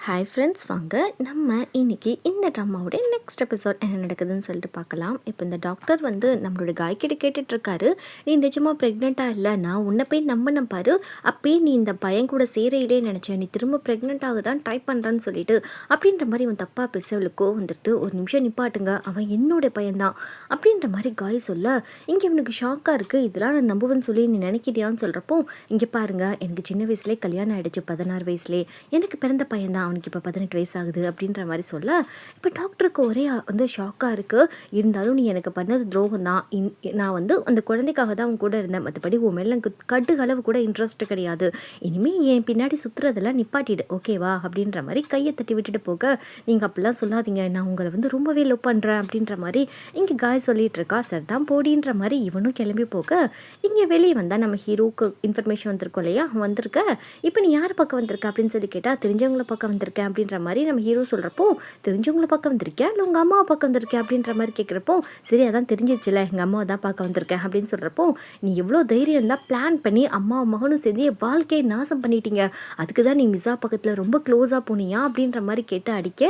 Hi friends, வாங்க நம்ம இன்னைக்கு இந்த ட்ராமாவோட நெக்ஸ்ட் எபிசோட் என்ன நடக்குதுன்னு சொல்லிட்டு பார்க்கலாம். இப்போ இந்த டாக்டர் வந்து நம்மளோட காய்கிட்ட கேட்டுட்ருக்காரு, நீ நிஜமாக ப்ரெக்னெண்ட்டாக இல்லை, நான் உன்னை போய் நம்பினேன் பாரு, அப்பயே நீ இந்த பையன் கூட சேரையிலே நினச்சேன், நீ திரும்ப ப்ரெக்னென்ட் ஆக தான் ட்ரை பண்ணுறேன்னு சொல்லிட்டு அப்படின்ற மாதிரி அவன் தப்பாக பேசவளுக்கோ வந்துடுது. ஒரு நிமிஷம் நிப்பாட்டுங்க, அவன் என்னோட பையன்தான் அப்படின்ற மாதிரி காய் சொல்ல, இங்கே இவனுக்கு ஷாக்காக இருக்குது. இதெல்லாம் நான் நம்புவேன்னு சொல்லி நீ நினைக்கிறியான்னு சொல்கிறப்போ, இங்கே பாருங்க, எனக்கு சின்ன வயசுலேயே கல்யாணம் ஆகிடுச்சு, 16 வயசுலேயே எனக்கு பிறந்த பையன்தான், அவனுக்கு இப்போ 18 வயசு ஆகுது அப்படின்ற மாதிரி சொல்ல, இப்போ டாக்டருக்கு ஒரே வந்து ஷாக்காக இருக்குது. இருந்தாலும் நீ எனக்கு பண்ணது துரோகம் தான், நான் வந்து அந்த குழந்தைக்காக தான் அவன் கூட இருந்தேன், மற்றபடி உன் மேலே எனக்கு கட்டுகளவு கூட இன்ட்ரெஸ்ட் கிடையாது, இனிமேல் என் பின்னாடி சுற்றுறதெல்லாம் நிப்பாட்டிடு ஓகேவா அப்படின்ற மாதிரி கையை தட்டி விட்டுட்டு போக, நீங்கள் அப்படிலாம் சொல்லாதீங்க, நான் உங்களை வந்து ரொம்பவே லவ் பண்ணுறேன் அப்படின்ற மாதிரி இங்கே காய் சொல்லிட்டு இருக்கா. சார் தான் போடின்ற மாதிரி இவனும் கிளம்பி போக, இங்கே வெளியே வந்தால் நம்ம ஹீரோக்கு இன்ஃபர்மேஷன் வந்திருக்கோம் இல்லையா, வந்திருக்க, இப்போ நீ யார் பக்கம் வந்திருக்க அப்படின்னு சொல்லி கேட்டால், தெரிஞ்சவங்கள பக்கம் வந்திருக்கேன் அப்படின்ற மாதிரி நம்ம ஹீரோ சொல்கிறப்போ, தெரிஞ்சவங்கள பக்கம் வந்திருக்கேன் இல்லை உங்கள் அம்மாவை பக்கம் வந்திருக்கேன் அப்படின்ற மாதிரி கேட்குறப்போ, சரி அதான் தெரிஞ்சிச்சுல எங்கள் அம்மாவை தான் பார்க்க வந்திருக்கேன் அப்படின்னு சொல்கிறப்போ, நீ எவ்வளோ தைரியம் இருந்தால் பிளான் பண்ணி அம்மாவும் மகனும் சேர்ந்து வாழ்க்கையை நாசம் பண்ணிட்டீங்க, அதுக்கு தான் நீ மிசா பக்கத்தில் ரொம்ப க்ளோஸாக போனியா அப்படின்ற மாதிரி கேட்டு அடிக்க,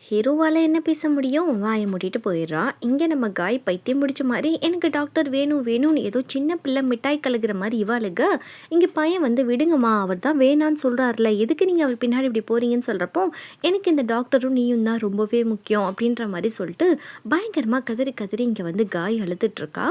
ஹீரோவால் என்ன பேச முடியும், வாயை மூடிட்டு போயிடுறான். இங்கே நம்ம காய் பைத்தியம் முடிச்ச மாதிரி எனக்கு டாக்டர் வேணும் வேணும்னு ஏதோ சின்ன பிள்ளை மிட்டாய் கலகிற மாதிரி இவாளுங்க, இங்கே பையன் வந்து விடுங்கம்மா, அவர் தான் வேணான்னு சொல்கிறாருல, எதுக்கு நீங்கள் அவர் பின்னாடி இப்படி போகிறீங்கன்னு சொல்கிறப்போ, எனக்கு இந்த டாக்டரும் நீயும் தான் ரொம்பவே முக்கியம் அப்படின்ற மாதிரி சொல்லிட்டு பயங்கரமாக கதறி கதறி இங்கே வந்து காய் அழுதுட்ருக்கா.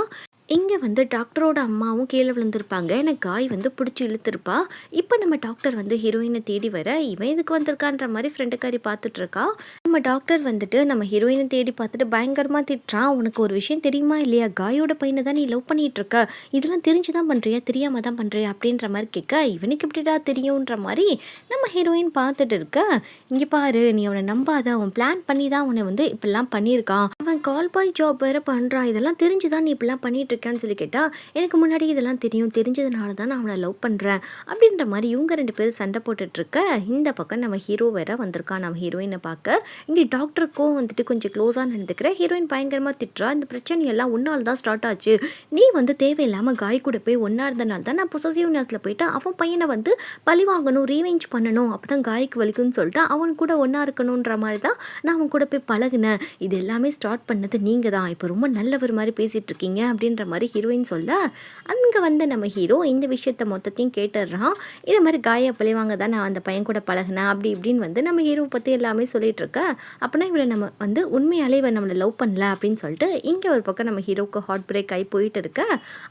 இங்கே வந்து டாக்டரோட அம்மாவும் கீழே விழுந்திருப்பாங்க, எனக்கு காய் வந்து பிடிச்சி இழுத்துருப்பா. இப்போ நம்ம டாக்டர் வந்து ஹீரோயினை தேடி வர, இவன் இதுக்கு வந்திருக்கான்ற மாதிரி ஃப்ரெண்டுக்காரி பார்த்துட்ருக்கா. நம்ம டாக்டர் வந்துட்டு நம்ம ஹீரோயினை தேடி பார்த்துட்டு பயங்கரமாக திட்டுறான், உனக்கு ஒரு விஷயம் தெரியுமா இல்லையா, காயோட பையனை தான் நீ லவ் பண்ணிகிட்ருக்க, இதெல்லாம் தெரிஞ்சு தான் பண்ணுறியா தெரியாமல் தான் பண்ணுறியா அப்படின்ற மாதிரி கேட்க, இவனுக்கு எப்படிடா தெரியுன்ற மாதிரி நம்ம ஹீரோயின் பார்த்துட்டு இருக்க. இங்கே பாரு, நீ அவனை நம்பாத, அவன் பிளான் பண்ணி தான் அவனை வந்து இப்படிலாம் பண்ணியிருக்கான், அவன் கால் பாய் ஜாப் வேறு பண்ணுறான், இதெல்லாம் தெரிஞ்சு தான் நீ இப்படிலாம் பண்ணிட்டு இருக்கான்னு சொல்லி கேட்டால், எனக்கு முன்னாடி இதெல்லாம் தெரியும், தெரிஞ்சதுனால தான் நான் அவனை லவ் பண்ணுறேன் அப்படின்ற மாதிரி இவங்க ரெண்டு பேரும் சண்டை போட்டுட்ருக்க. இந்த பக்கம் நம்ம ஹீரோ வேற வந்திருக்கான் நம்ம ஹீரோயினை பார்க்க. இங்கே டாக்டருக்கும் வந்துட்டு கொஞ்சம் க்ளோஸாக நடந்துக்கிற ஹீரோயின் பயங்கரமாக திட்டுறா, இந்த பிரச்சனையெல்லாம் ஒன்றால் தான் ஸ்டார்ட் ஆச்சு, நீ வந்து தேவையில்லாமல் காய் கூட போய் ஒன்றா இருந்தனால தான் நான் பொசசிவ்னஸில் போயிட்டு அவன் பையனை வந்து பழி வாங்கணும், ரீவெஞ்ச் பண்ணணும், அப்போ தான் காய்க்கு வலிக்குன்னு சொல்லிட்டு அவன் கூட ஒன்றா இருக்கணுன்ற மாதிரி தான் நான் அவன் கூட போய் பழகினேன், இது எல்லாமே ஸ்டார்ட் பண்ணது நீங்கள் தான், இப்போ ரொம்ப நல்லவர் மாதிரி பேசிகிட்டு இருக்கீங்க அப்படின்ற மாதிரி ஹீரோயின் சொல்ல, அங்கே வந்து நம்ம ஹீரோ இந்த விஷயத்த மொத்தத்தையும் கேட்டுடுறான். இதை மாதிரி காயை பழிவாங்க தான் நான் அந்த பையன் கூட பழகினேன் அப்படி இப்படின்னு வந்து நம்ம ஹீரோ பற்றி எல்லாமே சொல்லிட்டு இருக்க. அப்படின்னா இவளை நம்ம வந்து உண்மையாலே இவன் நம்மளை லவ் பண்ணல அப்படின்னு சொல்லிட்டு இங்கே ஒரு பக்கம் நம்ம ஹீரோவுக்கு ஹார்ட் பிரேக் ஆகி போயிட்டு இருக்க.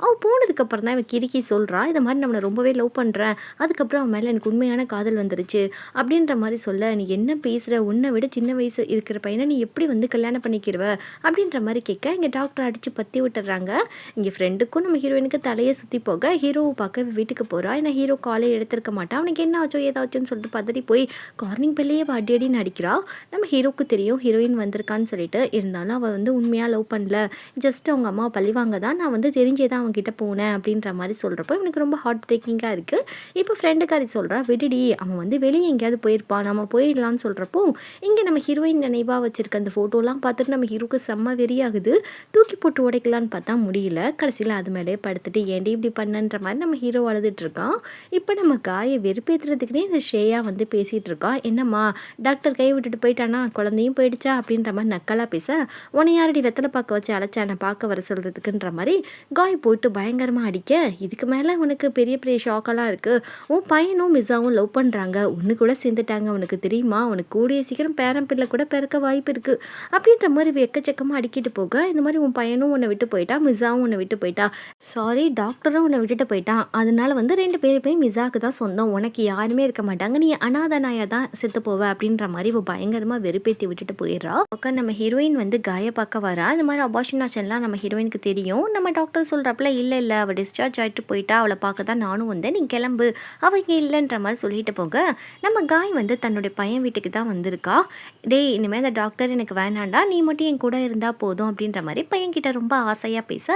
அவள் போனதுக்கப்புறம் தான் இவன் கிறுக்கி சொல்கிறா, இதை மாதிரி நம்மளை ரொம்பவே லவ் பண்ணுறேன், அதுக்கப்புறம் அவன் மேலே எனக்கு உண்மையான காதல் வந்துருச்சு அப்படின்ற மாதிரி சொல்ல, நீ என்ன பேசுகிற, உன்னை விட சின்ன வயசு இருக்கிற பையனை நீ எப்படி வந்து கல்யாணம் பண்ணிக்கிடுவ அப்படின்ற மாதிரி கேட்க, இங்கே டாக்டர் அடித்து பற்றி விட்டுறாங்க. இங்கே ஃப்ரெண்டுக்கும் நம்ம ஹீரோயினுக்கு தலையை சுற்றி போக ஹீரோவை பார்க்க வீட்டுக்கு போகிறா. ஏன்னா ஹீரோ காலை எடுத்திருக்க மாட்டான், அவனுக்கு என்ன ஆச்சோ ஏதாச்சுன்னு சொல்லிட்டு பதறி போய் கார்னிங் பெல்லையே அடி அடின்னு அடிக்கிறா. நம்ம ஹீரோக்கு தெரியும் ஹீரோயின் வந்திருக்கான்னு சொல்லிட்டு, இருந்தாலும் அவள் வந்து உண்மையாக லவ் பண்ணல, ஜஸ்ட் அவங்க அம்மா பழிவாங்க தான் நான் வந்து தெரிஞ்சே தான் அவங்ககிட்ட போனேன் அப்படின்ற மாதிரி சொல்கிறப்போ இவனுக்கு ரொம்ப ஹார்ட் பிரேக்கிங்காக இருக்குது. இப்போ ஃப்ரெண்டுக்காரி சொல்கிறா, விடுடி அவன் வந்து வெளியே எங்கேயாவது போயிருப்பான், நம்ம போயிடலான்னு சொல்கிறப்போ, இங்கே நம்ம ஹீரோயின் நினைவாக வச்சுருக்க அந்த ஃபோட்டோலாம் பார்த்துட்டு நம்ம ஹீரோக்கு செம்ம வெறியாகுது. தூக்கி போட்டு உடைக்கலான்னு பார்த்தா முடியல, கடைசியில் அது மேலே படுத்துட்டு ஏன்டி இப்படி பண்ணன்ற மாதிரி நம்ம ஹீரோ அழுதுட்ருக்கான். இப்போ நம்ம காயை வெறுப்பேற்றுறதுக்குனே இந்த ஷேயா வந்து பேசிகிட்டு இருக்கான். என்னம்மா டாக்டர் கை விட்டுட்டு போயிட்டானா, குழந்தையும் போயிடுச்சா அப்படின்ற மாதிரி நக்கலாக பேச, உன்னை யாரடி வெத்தலை பார்க்க வச்சு அழைச்சா என்னை பார்க்க வர சொல்கிறதுக்குன்ற மாதிரி காய் போட்டு பயங்கரமாக அடிக்க, இதுக்கு மேலே உனக்கு பெரிய பெரிய ஷாக்கெல்லாம் இருக்குது, உன் பையனும் மிஸ்ஸாவும் லவ் பண்ணுறாங்க, ஒன்று கூட சேர்ந்துட்டாங்க, உனக்கு தெரியுமா, உனக்கு கூடிய சீக்கிரம் பேரன் பிள்ளை கூட பிறக்க வாய்ப்பு இருக்குது அப்படின்ற மாதிரி எக்கச்சக்கமாக அடிக்கிட்டு போக, இந்த மாதிரி உன் பையனும் உன்னை விட்டு போயிட்டா, மிஸ்ஸாவும் உன்னை விட்டு போயிட்டா, சாரி டாக்டரும் உன்னை விட்டுட்டு போயிட்டான், அதனால வந்து 2 பேருமே மிஸ்ஸாக்கு தான் சொந்தம், உனக்கு யாருமே இருக்க மாட்டாங்க, நீ அனாதனாயாக தான் செத்து போவ அப்படின்ற மாதிரி இவ பயங்கரமாக வெறுப்பேற்றி விட்டுட்டு போயிடுறா. பக்கம் நம்ம ஹீரோயின் வந்து காய பார்க்க வரா. இந்த மாதிரி அபார்ஷன் ஆச்செல்லாம் நம்ம ஹீரோயினுக்கு தெரியும். நம்ம டாக்டர் சொல்கிறப்பல இல்லை இல்லை அவள் டிஸ்சார்ஜ் ஆகிட்டு போயிட்டா, அவளை பார்க்க தான் நானும் வந்தேன், நீ கிளம்பு, அவங்க இல்லைன்ற மாதிரி சொல்லிட்டு போக, நம்ம காய் வந்து தன்னுடைய பையன் வீட்டுக்கு தான் வந்திருக்கா. டேய் இனிமேல் அந்த டாக்டர் எனக்கு வேணாண்டா, நீ மட்டும் என் கூட இருந்தால் போதும் அப்படின்ற மாதிரி பையன்கிட்ட ரொம்ப ஆசையாக பேச,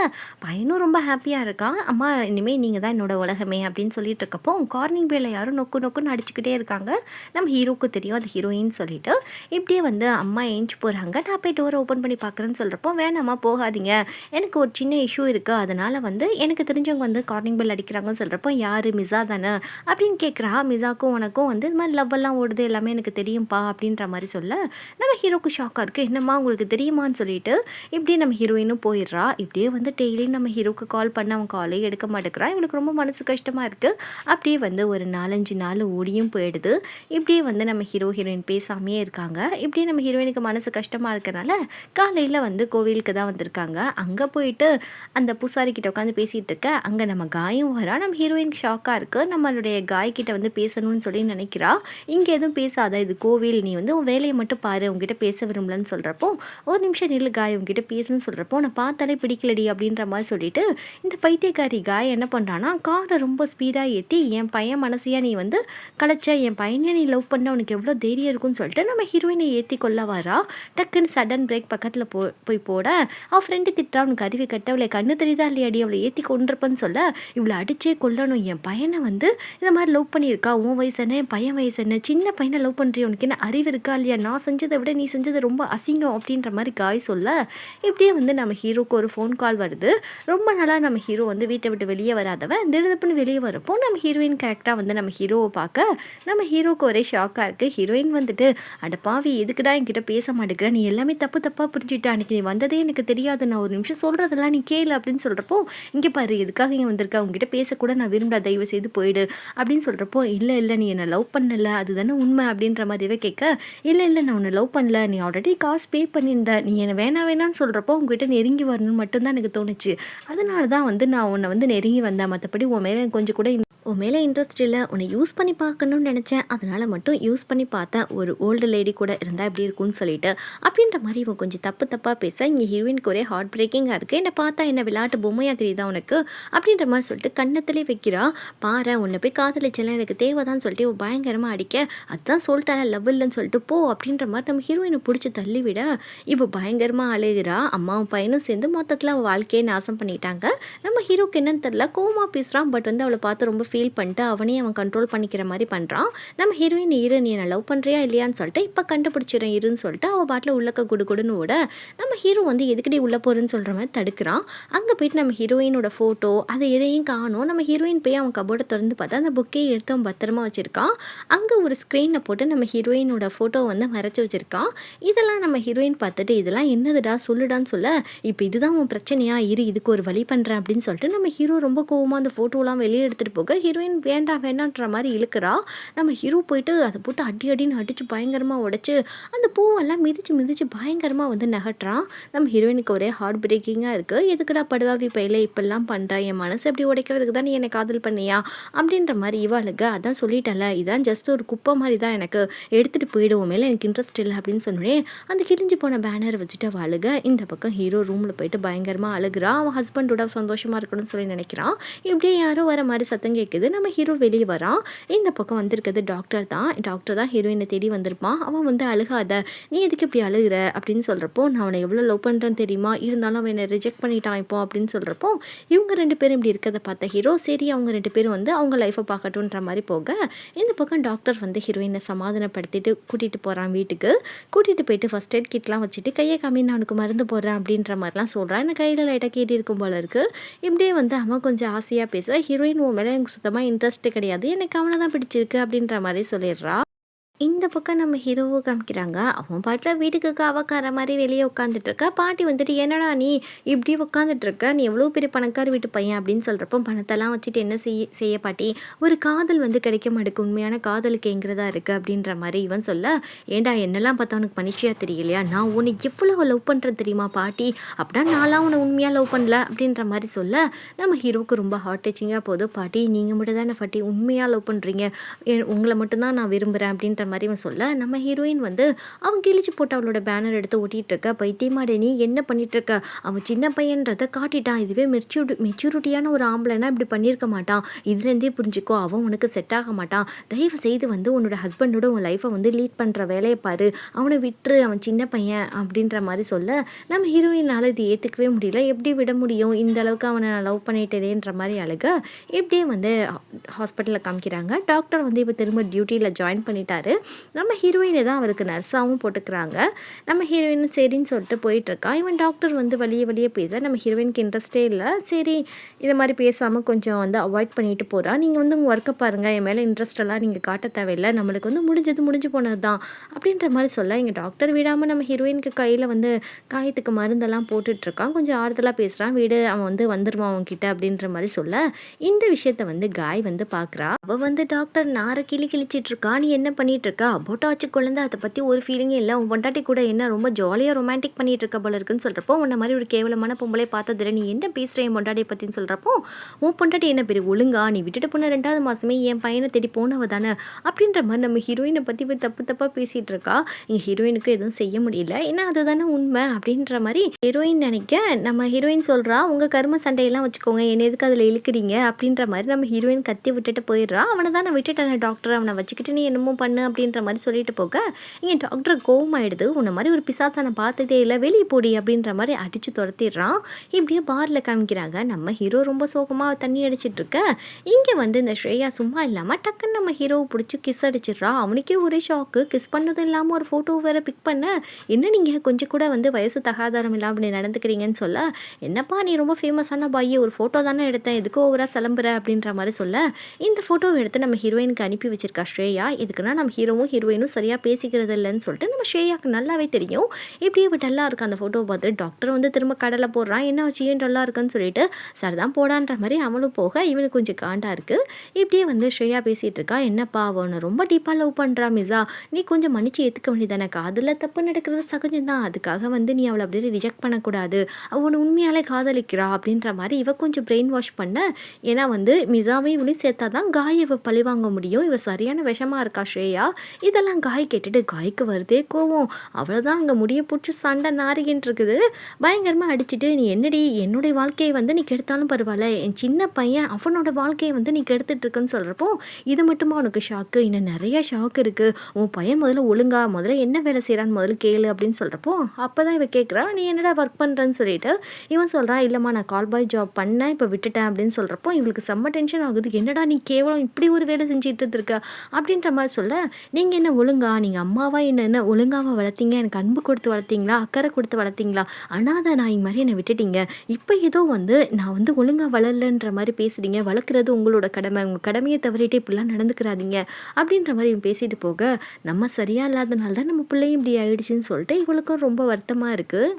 பையனும் ரொம்ப ஹாப்பியாக இருக்கான். அம்மா இனிமேல் நீங்கள் தான் என்னோட உலகமே அப்படின்னு சொல்லிட்டு இருக்கப்போ கார்னிங் பேல யாரும் நொக்கு நொக்குன்னு அடிச்சுக்கிட்டே இருக்காங்க. நம்ம ஹீரோவுக்கு தெரியும் அது ஹீரோயின் சொல்லிட்டு இப்படியே வந்து அம்மா ஏஞ்சி போகிறாங்க. நான் போய் டோரை ஓப்பன் பண்ணி பார்க்குறேன்னு சொல்கிறப்போ வேணாம்மா போகாதீங்க, எனக்கு ஒரு சின்ன இஷ்யூ இருக்குது, அதனால் வந்து எனக்கு தெரிஞ்சவங்க வந்து கார்னிங் பெல் அடிக்கிறாங்கன்னு சொல்கிறப்போ யார் மிஸா தானே அப்படின்னு கேட்குறா. மிஸாக்கும் உனக்கும் வந்து இது மாதிரி லவ் எல்லாம் ஓடுது எல்லாமே எனக்கு தெரியும்ப்பா அப்படின்ற மாதிரி சொல்ல நம்ம ஹீரோக்கு ஷாக்காக இருக்குது. என்னம்மா உங்களுக்கு தெரியுமான்னு சொல்லிட்டு இப்படியே நம்ம ஹீரோயினும் போயிடுறா. இப்படியே வந்து டெய்லி நம்ம ஹீரோக்கு கால் பண்ண அவன் காலே எடுக்க மாட்டேங்கிறான். இவளுக்கு ரொம்ப மனசு கஷ்டமாக இருக்குது. அப்படியே வந்து ஒரு 4-5 நாள் ஓடியும் போயிடுது. இப்படியே வந்து நம்ம ஹீரோயின் பேசாமையே இருக்காங்க. இப்படியே நம்ம ஹீரோயினுக்கு மனசு கஷ்டமாக இருக்கனால காலையில் வந்து கோவிலுக்கு தான் வந்திருக்காங்க. அங்கே போயிட்டு அந்த பூசாரி கிட்ட உட்காந்து பேசிகிட்டு இருக்க அங்கே நம்ம காயும் வரா. நம்ம ஹீரோயினுக்கு ஷாக்காக இருக்குது. நம்மளுடைய காய் கிட்ட வந்து பேசணும்னு சொல்லி நினைக்கிறா. இங்கே எதுவும் பேசாத, இது கோவில், நீ வந்து உன் வேலையை மட்டும் பாரு, உங்ககிட்ட பேச விரும்பலன்னு சொல்கிறப்போ ஒரு நிமிஷம் நில்லு காய், உங்ககிட்ட பேசணும்னு சொல்கிறப்போ நான் பார்த்தாலே பிடிக்கலடி அப்படின்ற மாதிரி சொல்லிட்டு இந்த பைத்தியக்காரி காய் என்ன பண்ணுறான்னா காரை ரொம்ப ஸ்பீடாக ஏற்றி என் பையன் மனசையாக நீ வந்து கலைச்ச, என் பையனை நீ லவ் பண்ண உனக்கு எவ்வளோ தைரியம் இருக்குன்னு சொல்லிட்டு நம்ம ஹீரோயினை ஏற்றி கொள்ள வரா. டக்குன்னு சடன் பிரேக் பக்கத்தில் போய் போட அவள் ஃப்ரெண்டு திட்டா, உனக்கு அறிவு கட்ட, அவளை கண்ணு தெரியுதா இல்லையாடி, அவளை ஏற்றி கொண்டிருப்பேன்னு சொல்ல இவளை அடிச்சே கொல்லணும், என் பையனை வந்து இந்த மாதிரி லவ் பண்ணியிருக்கா, உன் வயசு என்ன என் பையன் வயசு என்ன, சின்ன பையனை லவ் பண்ணுறிய, உனக்கு என்ன அறிவு இருக்கா இல்லையா, நான் செஞ்சதை விட நீ செஞ்சது ரொம்ப அசிங்கம் அப்படின்ற மாதிரி காய் சொல்ல இப்படியே வந்து நம்ம ஹீரோக்கு ஒரு ஃபோன் கால் வருது. ரொம்ப நாளாக நம்ம ஹீரோ வந்து வீட்டை விட்டு வெளியே வராதவன் திடுப்புன்னு வெளியே வரப்போ நம்ம ஹீரோயின் கரெக்டாக வந்து நம்ம ஹீரோவை பார்க்க நம்ம ஹீரோக்கு ஒரே ஷாக்காக இருக்குது. ஹீரோயின் வந்துட்டு அடப்பாவி எதுக்குடா என்கிட்ட பேச மாட்டேங்கிற, நீ எல்லாமே தப்பாக புரிஞ்சுட்டா, அன்றைக்கி நீ வந்ததே எனக்கு தெரியாது, நான் ஒரு நிமிஷம் சொல்கிறதெல்லாம் நீ கேளு அப்படின்னு சொல்கிறப்போ இங்கே பாரு எதுக்காக இங்கே வந்திருக்கா, உங்ககிட்ட பேசக்கூட நான் விரும்பல, தயவு செய்து போயிடு அப்படின்னு சொல்கிறப்போ இல்லை நீ என்னை லவ் பண்ணல அதுதானே உண்மை அப்படின்ற மாதிரியே கேட்க இல்லை நான் உன்னை லவ் பண்ணல, நீ ஆல்ரெடி காசு பே பண்ணியிருந்த, நீ என்னை வேணான்னு சொல்கிறப்போ உங்ககிட்ட நெருங்கி வரணும்னு மட்டும்தான் எனக்கு தோணுச்சு, அதனால தான் வந்து நான் உன்னை வந்து நெருங்கி வந்தேன், மற்றபடி உன் மேலே எனக்கு கொஞ்சம் கூட உன் மேலே இன்ட்ரெஸ்ட் இல்லை, உன்னை யூஸ் பண்ணி பார்க்கணும்னு நினச்சேன், அதனால் மட்டும் யூஸ் பண்ணி பார்த்தேன், ஒரு ஓல்டு லேடி கூட இருந்தால் எப்படி இருக்கும்னு சொல்லிட்டு அப்படின்ற மாதிரி இவன் கொஞ்சம் தப்பாக பேச இங்கே ஹீரோயினுக்கு ஒரே ஹார்ட் பிரேக்கிங்காக இருக்குது. என்னை பார்த்தா என்ன விளையாட்டு பொம்மையாக தெரியுதா உனக்கு அப்படின்ற மாதிரி சொல்லிட்டு கண்ணத்திலே வைக்கிறா. பாரு உன்னை போய் காதலிச்செல்லாம் எனக்கு தேவைதான்னு சொல்லிட்டு இவன் பயங்கரமாக அடிக்க அதுதான் சொல்லிட்டால லவ் இல்லைன்னு சொல்லிட்டு போ அப்படின்ற மாதிரி நம்ம ஹீரோயினை பிடிச்சி தள்ளிவிட இவ பயங்கரமாக அழுகிறா. அம்மாவும் பையனும் சேர்ந்து மொத்தத்தில் அவள் வாழ்க்கையை நாசம் பண்ணிட்டாங்க. நம்ம ஹீரோக்கு என்னன்னு தெரியல கோவமாக பேசுகிறான். பட் வந்து அவளை பார்த்து ரொம்ப ஃபீல் பண்ணிட்டு அவனே அவன் கண்ட்ரோல் பண்ணிக்கிற மாதிரி பண்ணுறான். நம்ம ஹீரோயின் இரு, நீ என்ன லவ் பண்ணுறியா இல்லையான்னு சொல்லிட்டு இப்போ கண்டுபிடிச்சிடறேன் இருன்னு சொல்லிட்டு அவள் பாட்டில் உள்ளக்க குடுன்னு ஓட நம்ம ஹீரோ வந்து எதுக்கடி உள்ளே போகிறேன்னு சொல்கிற மாதிரி தடுக்கிறான். அங்கே போயிட்டு நம்ம ஹீரோயினோட ஃபோட்டோ அதை எதையும் காணும். நம்ம ஹீரோயின் போய் அவன் கபோர்டை திறந்து பார்த்தா அந்த புக்கையை எடுத்து அவன் பத்திரமா வச்சுருக்கான். அங்கே ஒரு ஸ்க்ரீனை போட்டு நம்ம ஹீரோயினோட ஃபோட்டோ வந்து மறைச்சி வச்சுருக்கான். இதெல்லாம் நம்ம ஹீரோயின் பார்த்துட்டு இதெல்லாம் என்னதுடா சொல்லுடான்னு சொல்ல இப்போ இதுதான் உன் பிரச்சனையா, இரு இதுக்கு ஒரு வழி பண்ணுறேன் அப்படின்னு சொல்லிட்டு நம்ம ஹீரோ ரொம்ப கோவமாக அந்த ஃபோட்டோலாம் வெளியே எடுத்துகிட்டு போக ஹீரோயின் வேண்டான்ற மாதிரி இழுக்கிறா. நம்ம ஹீரோ போயிட்டு அதை போட்டு அடின்னு அடித்து பயங்கரமாக உடைச்சு அந்த பூவெல்லாம் மிதிச்சு பயங்கரமாக வந்து நகட்டுறான். நம்ம ஹீரோயினுக்கு ஒரே ஹார்ட் பிரேக்கிங்காக இருக்குது. எதுக்குடா படுவாவி பையில இப்பெல்லாம் பண்ணுறா, என் மனசு எப்படி உடைக்கிறதுக்கு தான் நீ என்னை காதல் பண்ணியா அப்படின்ற மாதிரி இவாளுக்கு அதான் சொல்லிட்டல, இதான் ஜஸ்ட் ஒரு குப்பை மாதிரி தான், எனக்கு எடுத்துகிட்டு போயிடுவோம் மேலே எனக்கு இன்ட்ரெஸ்ட் இல்லை அப்படின்னு சொன்னோடனே அந்த கிழிஞ்சு போன பேனரை வச்சுட்டு அழுக. இந்த பக்கம் ஹீரோ ரூமில் போயிட்டு பயங்கரமாக அழுகிறான். அவன் ஹஸ்பண்டோட சந்தோஷமாக இருக்கணும்னு சொல்லி நினைக்கிறான். இப்படியே யாரோ வர மாதிரி சத்தம் கேட்குது. நம்ம ஹீரோ வெளியே வரான். இந்த பக்கம் வந்திருக்கிறது டாக்டர் தான் ஹீரோயினை தேடி வந்திருப்பான். அவன் வந்து அழுகாத, நீ எதுக்கு இப்படி அழுகிற அப்படின்னு சொல்கிறப்போ நான் அவனை எவ்வளோ லவ் பண்ணுறேன்னு தெரியுமா, இருந்தாலும் அவன் என்னை ரிஜெக்ட் பண்ணிட்டான் இப்போ அப்படின்னு சொல்கிறப்போ இவங்க 2 பேரும் இப்படி இருக்கிறத பார்த்த ஹீரோ சரி அவங்க 2 பேரும் வந்து அவங்க லைஃப்பை பார்க்கட்டுன்ற மாதிரி போக இந்த பக்கம் டாக்டர் வந்து ஹீரோயினை சமாதானப்படுத்திட்டு கூட்டிகிட்டு போகிறான் வீட்டுக்கு. கூட்டிகிட்டு போயிட்டு ஃபஸ்ட் எய்ட் கிட்லாம் வச்சுட்டு கையை காமி நான் அவனுக்கு மருந்து போடுறேன் அப்படின்ற மாதிரிலாம் சொல்கிறான். எனக்கு கையில் லைட்டாக கேட்டி இருக்கும் போல இருக்குது. இப்படியே வந்து அவன் கொஞ்சம் ஆசையாக பேச ஹீரோயின் உன் மேலே எனக்கு சுத்தமாக இன்ட்ரெஸ்ட்டு கிடையாது, எனக்கு அவனை தான் பிடிச்சிருக்கு அப்படின்ற மாதிரி சொல்லிடுறா. இந்த பக்கம் நம்ம ஹீரோவை காமிக்கிறாங்க. அவன் பாட்டில் வீட்டுக்கு காவக்கார மாதிரி வெளியே உட்காந்துட்ருக்க. பாட்டி வந்துட்டு என்னடா நீ இப்படி உட்காந்துட்ருக்க, நீ எவ்வளோ பெரிய பணக்கார வீட்டு பையன் அப்படின்னு சொல்கிறப்போ பணத்தெல்லாம் வச்சுட்டு என்ன செய்ய பாட்டி, ஒரு காதல் வந்து கிடைக்க மாட்டேக்கு, உண்மையான காதலுக்கு எங்கிறதா இருக்குது அப்படின்ற மாதிரி இவன் சொல்ல ஏண்டா என்னெல்லாம் பார்த்தா உனக்கு மனுஷியாக தெரியலையா, நான் உன்னை எவ்வளோ லவ் பண்ணுறது தெரியுமா பாட்டி, அப்படின்னா நான்லாம் உன்னை உண்மையாக லவ் பண்ணல அப்படின்ற மாதிரி சொல்ல நம்ம ஹீரோவுக்கு ரொம்ப ஹார்ட் டச்சிங்காக போகுது. பாட்டி நீங்கள் மட்டும் தானே பாட்டி உண்மையாக லவ் பண்ணுறீங்க, உங்களை மட்டும்தான் நான் விரும்புகிறேன் அப்படின்ற மாதிரி இவன் சொல்ல நம்ம ஹீரோயின் வந்து அவன் கிழிச்சு போட்டு அவளோட பேனர் எடுத்து ஒட்டிகிட்டு இருக்க. பைத்தியமாடே நீ என்ன பண்ணிட்டு இருக்க, அவன் சின்ன பையன்றதை காட்டிட்டான், இதுவே மெச்சூரிட்டியான ஒரு ஆம்பளைனா இப்படி பண்ணியிருக்க மாட்டான், இதுலேருந்தே புரிஞ்சுக்கோ அவன் உனக்கு செட் ஆக மாட்டான், தயவு செய்து வந்து உன்னோட ஹஸ்பண்டோட உன் லைஃப்பை வந்து லீட் பண்ணுற வேலையை பாரு, அவனை விட்டுரு, அவன் சின்ன பையன் அப்படின்ற மாதிரி சொல்ல நம்ம ஹீரோயினால் இது ஏற்றுக்கவே முடியல. எப்படி விட முடியும், இந்த அளவுக்கு அவனை நான் லவ் பண்ணிட்டேன்ற மாதிரி அழுக. இப்படியே வந்து ஹாஸ்பிட்டலில் காமிக்கிறாங்க. டாக்டர் வந்து இப்போ திரும்ப டியூட்டியில் ஜாயின் பண்ணிட்டாரு. நம்ம ஹீரோயினை தான் அவருக்கு நர்ஸாகவும் போட்டுக்கிறாங்க. நம்ம ஹீரோயின் சரின்னு சொல்லிட்டு போயிட்டுருக்கா. இவன் டாக்டர் வந்து வழியே பேச நம்ம ஹீரோயினுக்கு இன்ட்ரெஸ்டே இல்லை. சரி இதை மாதிரி பேசாமல் கொஞ்சம் வந்து அவாய்ட் பண்ணிட்டு போகிறா. நீங்கள் வந்து உங்கள் ஒர்க்கை பாருங்கள், என் மேலே இன்ட்ரெஸ்டெல்லாம் நீங்கள் காட்ட தேவையில்லை, நம்மளுக்கு வந்து முடிஞ்சு போனது தான் அப்படின்ற மாதிரி சொல்ல இங்கே டாக்டர் விடாமல் நம்ம ஹீரோயினுக்கு கையில் வந்து காயத்துக்கு மருந்தெல்லாம் போட்டுட்ருக்கான். கொஞ்சம் ஆறுதலாக பேசுகிறான். வீடு அவன் வந்து வந்துடுவான் அவன்கிட்ட அப்படின்ற மாதிரி சொல்ல இந்த விஷயத்த வந்து காய் வந்து பார்க்குறா. அவள் வந்து டாக்டர் நாரை கிழிச்சிட்ருக்கா, நீ என்ன பண்ணிகிட்ருக்கா, அபோட்டா வச்சு குழந்தை, அதை பற்றி ஒரு ஃபீலிங்கே இல்லை, உன் பொண்டாட்டி கூட என்ன ரொம்ப ஜாலியாக ரொமான்டிக் பண்ணிகிட்டு இருக்க போல இருக்குன்னு சொல்கிறப்போ, உன்ன மாதிரி ஒரு கேவலமான பொம்பளை பார்த்ததில்லை, நீ என்ன பேசுகிற என் பொண்டாட்டியை பற்றின்னு சொல்கிறப்போ, உன் பொண்டாட்டி என்ன பெரிய ஒழுங்கா, நீ விட்டுட்டு போன 2வது மாதமே என் பையனை தேடி போனவ தானே அப்படின்ற மாதிரி நம்ம ஹீரோயினை பற்றி தப்பாக பேசிகிட்டு இருக்கா. எங்கள் ஹீரோயினுக்கு எதுவும் செய்ய முடியல, ஏன்னா அதுதானே உண்மை அப்படின்ற மாதிரி ஹீரோயின் நினைக்க நம்ம ஹீரோயின் சொல்கிறா, உங்கள் கரும சண்டையெல்லாம் வச்சுக்கோங்க, என்ன எதுக்கு அதில் இழுக்கிறீங்க அப்படின்ற மாதிரி நம்ம ஹீரோயின் கத்தி விட்டுட்டு போயிடுறா. அவனை தான் நான் விட்டுட்டேன் டாக்டர், அவனை வச்சுக்கிட்டு நீ என்னமோ பண்ணு அப்படின்ற மாதிரி சொல்லிட்டு போக இங்கே டாக்டர் கோவம் ஆயிடுது. உன்ன மாதிரி ஒரு பிசாசை நான் பார்த்ததே இல்லை, வெளியே போடி அப்படின்ற மாதிரி அடித்து துரத்திடுறான். இப்படியே பாரில் காமிக்கிறாங்க. நம்ம ஹீரோ ரொம்ப சோகமாக தண்ணி அடிச்சிட்டு இருக்க. இங்கே வந்து இந்த ஸ்ரேயா சும்மா இல்லாமல் டக்குன்னு நம்ம ஹீரோவை பிடிச்சி கிஸ் அடிச்சிடுறா. அவனுக்கே ஒரே ஷாக்கு, கிஸ் பண்ணதும் இல்லாமல் ஒரு ஃபோட்டோ வேறு பிக் பண்ண, என்ன நீங்கள் கொஞ்சம் கூட வந்து வயசு தகாதாரம் இல்லாமல் அப்படி நடந்துக்கிறீங்கன்னு சொல்ல, என்னப்பா நீ ரொம்ப ஃபேமஸான பாய், ஒரு ஃபோட்டோ தானே எடுத்தேன், எதுக்கு ஓவராக சிலம்புற அப்படின்ற மாதிரி சொல்ல இந்த ஃபோட்டோவை எடுத்து நம்ம ஹீரோயினுக்கு அனுப்பி வச்சிருக்கா ஸ்ரேயா. இதுக்குன்னா நம்ம ஹீரோயினும் சரியாக பேசிக்கிறது இல்லைன்னு சொல்லிட்டு நம்ம ஸ்ரேயாவுக்கு நல்லாவே தெரியும். இப்படியே டல்லாக இருக்கு அந்த ஃபோட்டோவை பார்த்து டாக்டர் வந்து திரும்ப கடலை போடுறான். என்ன ஆச்சு ஏன் டல்லாக இருக்குன்னு சொல்லிட்டு சார் தான் போடான்ற மாதிரி அவனும் போக இவனுக்கு கொஞ்சம் காண்டாக இருக்குது. இப்படியே வந்து ஸ்ரேயா பேசிகிட்டு இருக்கா. என்னப்பா அவனை ரொம்ப டீப்பாக லவ் பண்ணுறா மிஸா, நீ கொஞ்சம் மன்னிச்சு ஏற்றுக்க வேண்டியதானே, காதலில் தப்பு நடக்கிறது சகஜம்தான், அதுக்காக வந்து நீ அவளை அப்படியே ரிஜெக்ட் பண்ணக்கூடாது, அவனை உண்மையாலே காதலிக்கிறா அப்படின்ற மாதிரி இவ கொஞ்சம் பிரெயின் வாஷ் பண்ண. ஏன்னா வந்து மிஸாவையும் இவளையும் சேர்த்தா தான் காய் இவ பழி வாங்க முடியும், இவ சரியான விஷமாக இருக்கா ஸ்ரேயா. இதெல்லாம் காய் கேட்டுட்டு காய்க்கு வருதே கோவம். அவ்வளோதான் அங்கே முடிய பிடிச்சி சண்டை நாரிகின்னு இருக்குது. பயங்கரமாக அடிச்சுட்டு நீ என்னடி என்னுடைய வாழ்க்கையை வந்து நீ கெடுத்தாலும் பரவாயில்ல, என் சின்ன பையன் அவனோட வாழ்க்கையை வந்து நீ கெடுத்துட்டு இருக்குன்னு சொல்கிறப்போ இது மட்டுமா உனக்கு ஷாக்கு, இன்னும் நிறைய ஷாக் இருக்குது, உன் பையன் முதல்ல என்ன வேலை செய்கிறான்னு முதல்ல கேளு அப்படின்னு சொல்கிறப்போ அப்போ தான் இவ கேட்குறா, நீ என்னடா ஒர்க் பண்ணுறேன்னு சொல்லிட்டு இவன் சொல்கிறான், இல்லைம்மா நான் கால் பாய் ஜாப் பண்ணேன், இப்போ விட்டுட்டேன் அப்படின்னு சொல்கிறப்போ இவளுக்கு செம்ம டென்ஷன் ஆகுது. என்னடா நீ கேவலம் இப்படி ஒரு வேலை செஞ்சுட்டு இருக்க அப்படின்ற மாதிரி சொல்ல, நீங்கள் என்ன ஒழுங்கா, நீங்கள் அம்மாவா என்ன ஒழுங்காக வளர்த்தீங்க, எனக்கு அன்பு கொடுத்து வளர்த்தீங்களா, அக்கறை கொடுத்து வளர்த்தீங்களா, அனாதை நாய் மாதிரி என்னை விட்டுட்டீங்க, இப்போ ஏதோ வந்து நான் வந்து ஒழுங்காக வளரலன்ற மாதிரி பேசுகிறீங்க, வளர்க்குறது உங்களோட கடமை, உங்கள் கடமையை தவறிட்டு இப்படிலாம் நடந்துக்கிறாதீங்க அப்படின்ற மாதிரி இவன் பேசிட்டு போக, நம்ம சரியா இல்லாதனால தான் நம்ம பிள்ளையும் இப்படி ஆயிடுச்சுன்னு சொல்லிட்டு இவளுக்கும் ரொம்ப வருத்தமாக இருக்குது.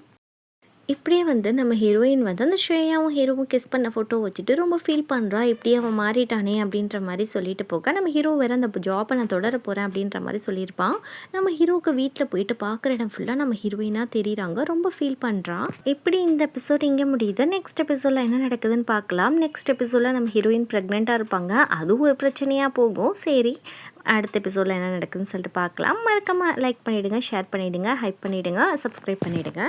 இப்படியே வந்து நம்ம ஹீரோயின் வந்து அந்த ஸ்ரேயாவும் ஹீரோவும் கிஸ் பண்ண ஃபோட்டோ வச்சுட்டு ரொம்ப ஃபீல் பண்ணுறா. இப்படியே அவன் மாறிட்டானே அப்படின்ற மாதிரி சொல்லிட்டு போக நம்ம ஹீரோ வேறு அந்த ஜாப்பை நான் தொடர போகிறேன் அப்படின்ற மாதிரி சொல்லியிருப்பான். நம்ம ஹீரோவுக்கு வீட்டில் போயிட்டு பார்க்குற இடம் ஃபுல்லாக நம்ம ஹீரோயினாக தெரியுறாங்க. ரொம்ப ஃபீல் பண்ணுறான். இப்படி இந்த எபிசோட் இங்கே முடியுது. நெக்ஸ்ட் எபிசோடில் என்ன நடக்குதுன்னு பார்க்கலாம். நெக்ஸ்ட் எபிசோடில் நம்ம ஹீரோயின் ப்ரெக்னெண்ட்டாக இருப்பாங்க. அதுவும் ஒரு பிரச்சனையாக போகும். சரி அடுத்த எபிசோடில் என்ன நடக்குதுன்னு சொல்லிட்டு பார்க்கலாம். மறக்காமல் லைக் பண்ணிவிடுங்க, ஷேர் பண்ணிவிடுங்க, ஹைப் பண்ணிவிடுங்க, சப்ஸ்கிரைப் பண்ணிவிடுங்க.